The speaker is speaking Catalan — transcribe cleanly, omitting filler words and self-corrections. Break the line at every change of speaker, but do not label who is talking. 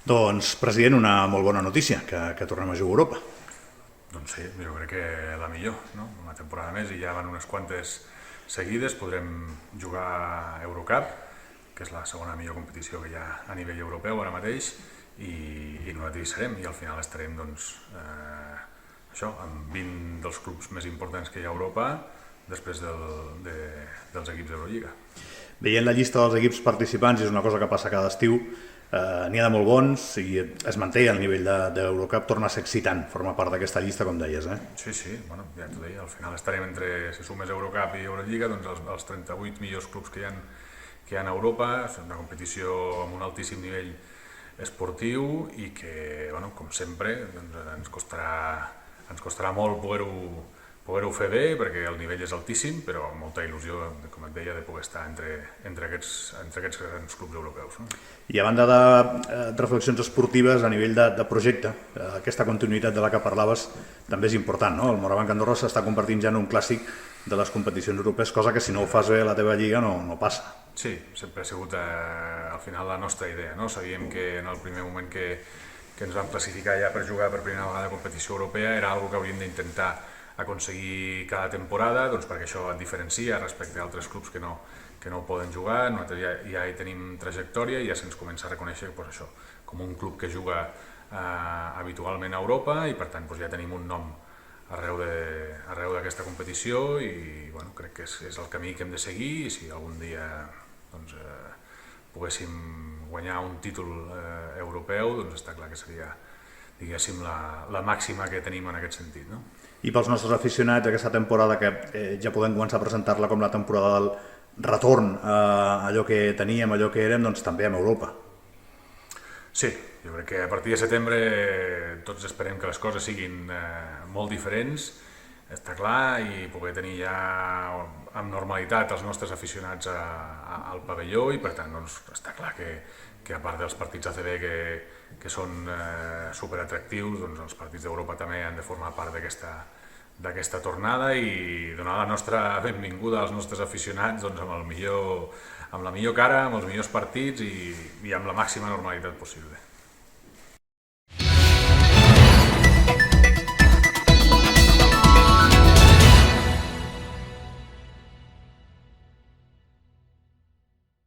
Doncs, president, una molt bona notícia, que tornem a jugar a Europa.
Doncs sí, jo crec que la millor, no? Una temporada més i ja van unes quantes seguides, podrem jugar a Eurocup, que és la segona millor competició que hi ha a nivell europeu ara mateix, i nosaltres hi serem, i al final estarem doncs, això, amb 20 dels clubs més importants que hi ha a Europa, després dels equips d'Eurolliga.
Veient la llista dels equips participants, és una cosa que passa cada estiu, n'hi ha de molt bons i es manté el nivell d'Eurocup, torna a ser excitant, forma part d'aquesta llista, com deies.
Sí, bueno, ja t'ho deia, al final estarem entre, si sumes Eurocup i Eurolliga, doncs els 38 millors clubs que hi ha a Europa, és una competició amb un altíssim nivell esportiu i que, bueno, com sempre, doncs ens costarà molt poder-ho fer bé perquè el nivell és altíssim, però amb molta il·lusió, com et deia, de poder estar entre aquests grans clubs europeus. No?
I a banda de reflexions esportives a nivell de projecte, aquesta continuïtat de la que parlaves també és important, no? El Morabanc Andorra s'està convertint ja en un clàssic de les competicions europees, cosa que si no ho fas bé a la teva lliga no passa.
Sí, sempre ha sigut al final la nostra idea, no? Sabíem que en el primer moment que ens vam classificar ja per jugar per primera vegada a competició europea era una cosa que hauríem d'intentar aconseguir cada temporada, doncs perquè això et diferencia respecte a altres clubs que no ho poden jugar. Nosaltres ja hi tenim trajectòria i ja se'ns comença a reconèixer doncs això, com un club que juga habitualment a Europa i per tant doncs ja tenim un nom arreu d'aquesta competició i bueno, crec que és el camí que hem de seguir i si algun dia doncs, poguéssim guanyar un títol europeu, doncs està clar que seria, diguéssim, la màxima que tenim en aquest sentit. No?
I pels nostres aficionats, aquesta temporada que ja podem començar a presentar-la com la temporada del retorn a allò que teníem, allò que érem, doncs també amb Europa.
Sí, jo crec que a partir de setembre tots esperem que les coses siguin molt diferents, està clar, i poder tenir ja amb normalitat els nostres aficionats al pavelló i per tant doncs, està clar que a part dels partits ACB que són superatractius, doncs els partits d'Europa també han de formar part d'aquesta tornada i donar la nostra benvinguda als nostres aficionats doncs, amb la millor cara, amb els millors partits i amb la màxima normalitat possible.